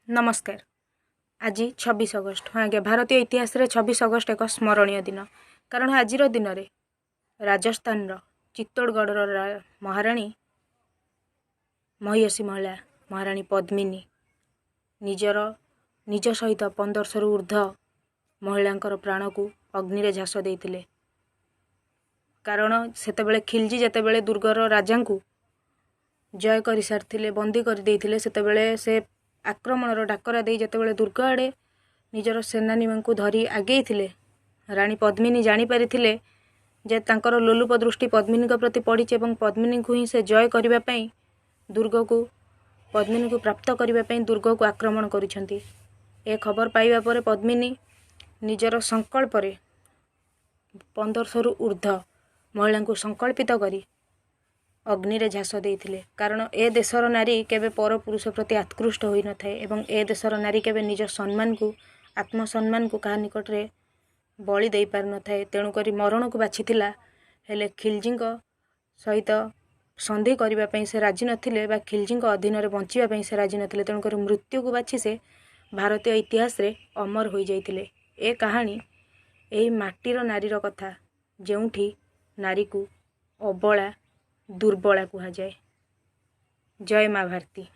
नमस्कार। आज 26 अगस्ट। हाँ आज्ञा, भारतीय इतिहास रे 26 अगस्ट एक स्मरणीय दिन। कारण आज दिन में राजस्थान चित्तौड़गढ़ महाराणी महिषी महिला महाराणी पद्मिनी निज सहित 1500 ऊर्ध्व महिलांकर प्राण को अग्नि रे झास देइथिले। कारण सेतेबेले खिलजी जेतेबेले दुर्गर राजा को जय कर सारी बंदी कर देइथिले, सेतेबेले से आक्रमणर डाकरा दे जेतेबेले दुर्ग आड़े निजर सेनानी को धरी आगे थिले, रानी पद्मिनी जानी पारिथिले जे तांकर लोलुप दृष्टि पद्मिनी प्रति पड़ी एवं पद्मिनी को ही से जय करने पाई दुर्ग को पद्मिनी को प्राप्त करने दुर्ग को आक्रमण करिसेंती। ए खबर पाइबा परे पद्मिनी निजर संकल्प 1500 ऊर्ध्व महिला को संकल्पित करी अग्नि रे झास देइथिले। कारण ए देशर नारी केबे पर पुरुष प्रति आत्कृष्ट होई न थाए एवं ए देशर नारी केबे निज सम्मान को आत्मसम्मान को कहा निकट रे बलि देई पार न थाए। तेणु करी मरण को बाछिथिला, हेले खिलजी सहित संधि करबा पई से राजी नथिले बा खिलजी अधीन रे बंचिबा पई से राजी नथिले। तेणु करी मृत्यु को बाछि से भारतीय इतिहास रे अमर होई जाइथिले। ए कहानी एही माटीर नारीर कथा, जेउठी नारी को अबला दुर्बला कहा जाए। जय माँ भारती।